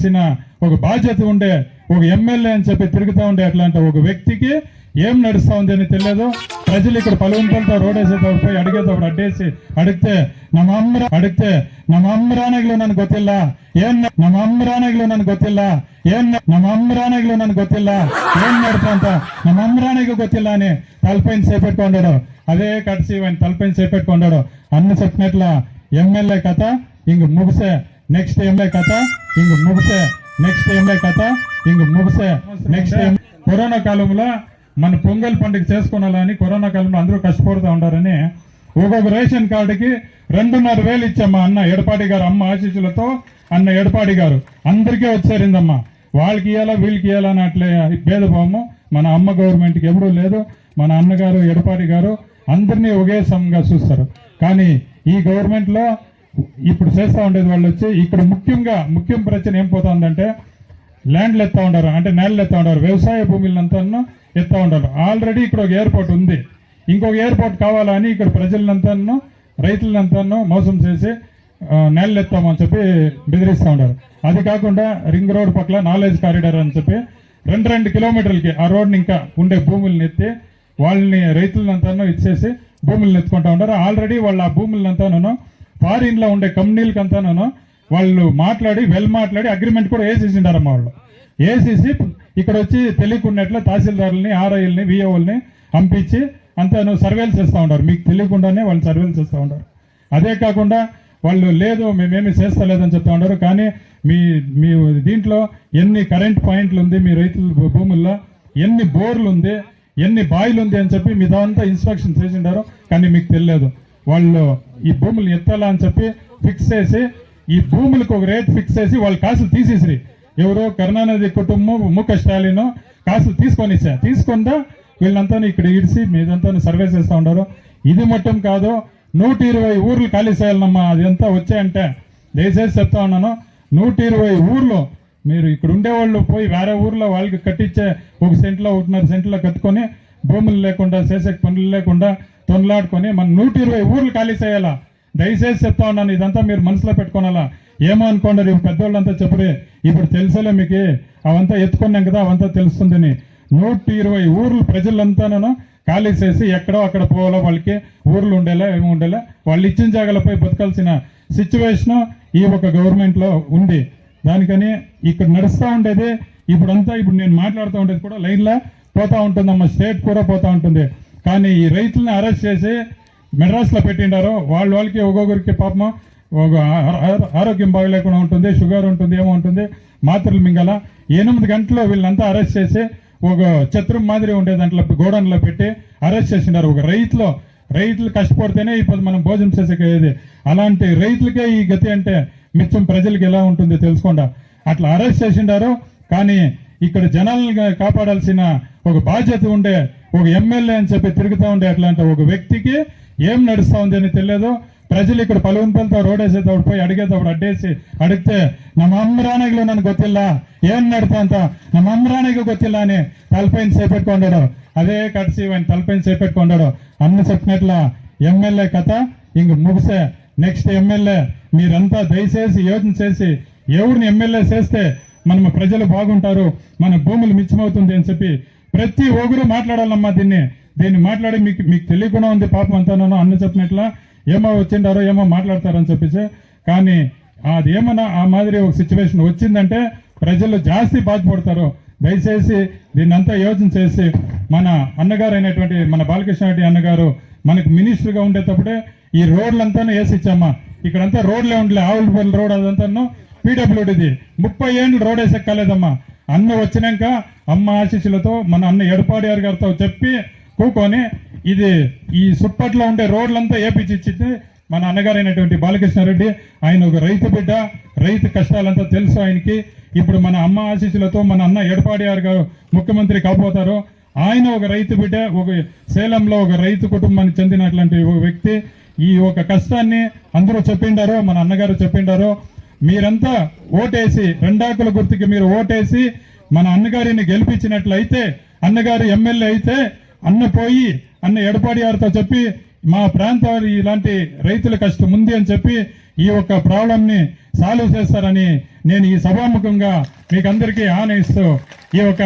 కాపాడాల్సిన ఒక బాధ్యత ఉండే ఒక ఎమ్మెల్యే అని చెప్పి తిరుగుతూ ఉండే అట్లాంటి ఒక వ్యక్తికి ఏం నడుస్తా ఉంది అని తెలియదు. ప్రజలు ఇక్కడ పలువుంపలతో రోడ్ వేసేటప్పుడు పోయి అడిగేటప్పుడు అడిగితే ನಮ್ಮ ಅಮ್ಮರಾನೆಗಳು ನನಗೆ ಗೊತ್ತಿಲ್ಲ ಏನ್ నడుతా ಅಂತ ನಮ್ಮ అమ్మరానికి ಗೊತ್ತಿಲ್ಲ అని తలపైన చేపెట్టుకున్నాడు. అదే కడిసి ఆయన తలపైన చేపెట్టుకున్నాడు. అన్న చెప్పినట్ల ఎమ్మెల్యే కథ ఇంక ముగిసే నెక్స్ట్ ఎమ్మెల్యే కథ ఇంక ముగిసే నెక్స్ట్ కరోనా కాలంలో మన పొంగల్ పండుగ చేసుకున్నాలని కరోనా కాలంలో అందరూ కష్టపడుతూ ఉండారని ఒక్కొక్క రేషన్ కార్డుకి 2,500 ఇచ్చామ్మా అన్న ఎడపాటి గారు అమ్మ ఆశీస్సులతో అన్న ఎడపాటి గారు అందరికీ వచ్చారిందమ్మా. వాళ్ళకి ఇవ్వాలా వీళ్ళకి ఇవ్వాలా అని అట్లే భేదభావము మన అమ్మ గవర్నమెంట్కి ఎప్పుడూ లేదు. మన అన్నగారు ఎడపాటి గారు అందరినీ ఒకే సమంగా చూస్తారు. కానీ ఈ గవర్నమెంట్లో ఇప్పుడు చేస్తూ ఉండేది వాళ్ళు వచ్చి ఇక్కడ ముఖ్యం ప్రశ్న ఏం పోతుందంటే ల్యాండ్లు ఎత్తా ఉంటారు, అంటే నేలలు ఎత్తా ఉంటారు, వ్యవసాయ భూములంతా ఎత్తా ఉంటారు. ఆల్రెడీ ఇక్కడ ఒక ఎయిర్పోర్ట్ ఉంది, ఇంకొక ఎయిర్పోర్ట్ కావాలని ఇక్కడ ప్రజలంతా రైతులంతా మోసం చేసి నేలలు ఎత్తామని చెప్పి బెదిరిస్తూ ఉంటారు. అది కాకుండా రింగ్ రోడ్ పక్కల నాలెడ్జ్ కారిడార్ అని చెప్పి 2 కిలోమీటర్లకి ఆ రోడ్ని ఇంకా ఉండే భూములను ఎత్తి వాళ్ళని రైతులంతా ఇచ్చేసి భూములను ఎత్తుకుంటూ ఉంటారు. ఆల్రెడీ వాళ్ళు ఆ భూములంతాను ఫారిన్లో ఉండే కంపెనీలకంతాను వాళ్ళు మాట్లాడి అగ్రిమెంట్ కూడా వేసేసిండారమ్మా. వాళ్ళు వేసేసి ఇక్కడ వచ్చి తెలియకున్నట్లు తహసీల్దారులని ఆర్ఐల్ని విఓల్ని పంపించి అంతా సర్వేలు చేస్తూ ఉంటారు. మీకు తెలియకుండానే వాళ్ళు సర్వేలు చేస్తూ ఉంటారు. అదే కాకుండా వాళ్ళు లేదు మేమేమి చేస్తలేదని చెప్తా ఉంటారు. కానీ మీ దీంట్లో ఎన్ని కరెంట్ పాయింట్లు ఉంది, మీ రైతుల భూముల్లో ఎన్ని బోర్లు ఉంది, ఎన్ని బాయిలు ఉంది అని చెప్పి మీదంతా ఇన్స్పెక్షన్ చేసిండారు. కానీ మీకు తెలియదు. వాళ్ళు ఈ భూములు ఎత్తాలా అని చెప్పి ఫిక్స్ చేసి ఈ భూములకు ఒక రేట్ ఫిక్స్ చేసి వాళ్ళు కాసులు తీసేసి ఎవరో కరుణానిధి కుటుంబం ముఖ స్టాలిన్ కాసులు తీసుకుందా వీళ్ళంతా ఇక్కడ ఇడిసి మీదంతా సర్వే చేస్తూ ఉంటారు. ఇది మొత్తం కాదు, 120 ఊర్లు ఖాళీ చేయాలన్నమ్మా. అది ఎంత వచ్చాయంటే దయచేసి చెప్తా ఉన్నాను, 120 ఊర్లు మీరు ఇక్కడ ఉండేవాళ్ళు పోయి వేరే ఊర్లో వాళ్ళకి కట్టించే 1 సెంట్లో 1.5 సెంట్లో కట్టుకొని భూములు లేకుండా చేసే పనులు లేకుండా తొనలాడుకొని మన 120 ఊర్లు ఖాళీ చేయాలా. దయచేసి చెప్తా ఉన్నాను, ఇదంతా మీరు మనసులో పెట్టుకోనాలా. ఏమో అనుకోండి పెద్దోళ్ళంతా చెప్పరే ఇప్పుడు తెలుసలే మీకు అవంతా ఎత్తుకున్నాం కదా అవంతా తెలుస్తుందని. 120 ఊర్లు ప్రజలంతాను ఖాళీ చేసి ఎక్కడో అక్కడ పోవాలో వాళ్ళకి ఊర్లు ఉండేలా ఏమి ఉండేలా వాళ్ళు ఇచ్చిన జాగాలపై బతకాల్సిన సిచ్యువేషన్ ఈ ఒక గవర్నమెంట్లో ఉంది. దానికని ఇక్కడ నడుస్తూ ఉండేది ఇప్పుడు నేను మాట్లాడుతూ ఉండేది కూడా లైన్లో పోతూ ఉంటుందమ్మా. స్టేట్ కూడా పోతూ ఉంటుంది. కానీ ఈ రైతులను అరెస్ట్ చేసి మెడ్రాస్లో పెట్టిండారు. వాళ్ళకి ఒక్కొక్కరికి పాపం ఒక ఆరోగ్యం బాగలేకుండా ఉంటుంది, షుగర్ ఉంటుంది, ఏమో ఉంటుంది, మాత్రలు మింగాల 8 గంటల్లో వీళ్ళంతా అరెస్ట్ చేసి ఒక ఛత్రం మాదిరి ఉండే దాంట్లో గోడౌన్లో పెట్టి అరెస్ట్ చేసిండారు. ఒక రైతులు కష్టపడితేనే ఇప్పుడు మనం భోజనం చేసేది. అలాంటి రైతులకే ఈ గతి అంటే మిచ్చం ప్రజలకు ఎలా ఉంటుంది తెలుసుకోండా. అట్లా అరెస్ట్ చేసిండారు. కానీ ఇక్కడ జనాలను కాపాడాల్సిన ఒక బాధ్యత ఉండే ఒక ఎమ్మెల్యే అని చెప్పి తిరుగుతూ ఉండే అట్లాంటి ఒక వ్యక్తికి ఏం నడుస్తా ఉంది అని తెలియదు. ప్రజలు ఇక్కడ పలువుంపలతో రోడ్ వేసేటప్పుడు పోయి అడిగితే ನಮ್ಮ ಅಮ್ಮರಾನೆಗಳು ನನಗೆ ಗೊತ್ತಿಲ್ಲ ಏನ್ ನಡ್ತಾ ಅಂತ ನಮ್ಮ ಅಮ್ಮರಾನಿಗೂ ಗೊತ್ತಿಲ್ಲ అని తలపైన చేపెట్టుకున్నాడు. అదే కడిసి ఆయన తలపైన చేపెట్టుకున్నాడు. అన్న చెప్పినట్ల ఎమ్మెల్యే కథ ఇంక ముగిసే నెక్స్ట్ ఎమ్మెల్యే మీరంతా దయచేసి యోచన చేసి ఎవరిని ఎమ్మెల్యే చేస్తే మన ప్రజలు బాగుంటారు, మన భూములు మిచ్చమవుతుంది అని చెప్పి ప్రతి ఒక్కరు మాట్లాడాలమ్మా. దీన్ని మాట్లాడి మీకు తెలియకుండా ఉంది పాపం అంతాను. అన్న చెప్పినట్ల ఏమో వచ్చిండారో ఏమో మాట్లాడతారని చెప్పేసి. కానీ అది ఏమన్నా ఆ మాదిరి ఒక సిచ్యువేషన్ వచ్చిందంటే ప్రజలు జాస్తి బాధపడతారు. దయచేసి దీన్నంతా యోచన చేసి మన అన్నగారు అయినటువంటి మన బాలకృష్ణ రెడ్డి అన్నగారు మనకు మినిస్టర్గా ఉండేటప్పుడే ఈ రోడ్లంతా వేసిచ్చామ్మా. ఇక్కడంతా రోడ్లే ఉండలే, ఆవులపల్లి రోడ్ అదంతా పీడబ్ల్యూడిది 30 ఏళ్ళు రోడ్ వేసెక్కలేదమ్మా. అన్న వచ్చినాక అమ్మ ఆశీస్సులతో మన అన్న ఎడపాడి గారితో చెప్పి కూకొని ఇది ఈ చుట్టట్లో ఉండే రోడ్లంతా ఏపించిచ్చింది మన అన్నగారైనటువంటి బాలకృష్ణారెడ్డి. ఆయన ఒక రైతు బిడ్డ, రైతు కష్టాలంతా తెలుసు ఆయనకి. ఇప్పుడు మన అమ్మ ఆశీస్సులతో మన అన్న ఎడపాడి గారు ముఖ్యమంత్రి కాబోతారు. ఆయన ఒక రైతు బిడ్డ, ఒక సేలంలో ఒక రైతు కుటుంబానికి చెందినటువంటి ఒక వ్యక్తి. ఈ ఒక కష్టాన్ని అందరూ చెప్పిండారు, మన అన్నగారు చెప్పిండారు. మీరంతా ఓటేసి 2 ఆకుల గుర్తుకి మీరు ఓటేసి మన అన్నగారిని గెలిపించినట్లయితే, అన్నగారు ఎమ్మెల్యే అయితే అన్న ఎడపాడి గారితో చెప్పి మా ప్రాంతాలు ఇలాంటి రైతుల కష్టం ఉంది అని చెప్పి ఈ యొక్క ప్రాబ్లంని సాల్వ్ చేస్తారని నేను ఈ సభాముఖంగా మీకందరికీ హామీ ఇస్తూ ఈ యొక్క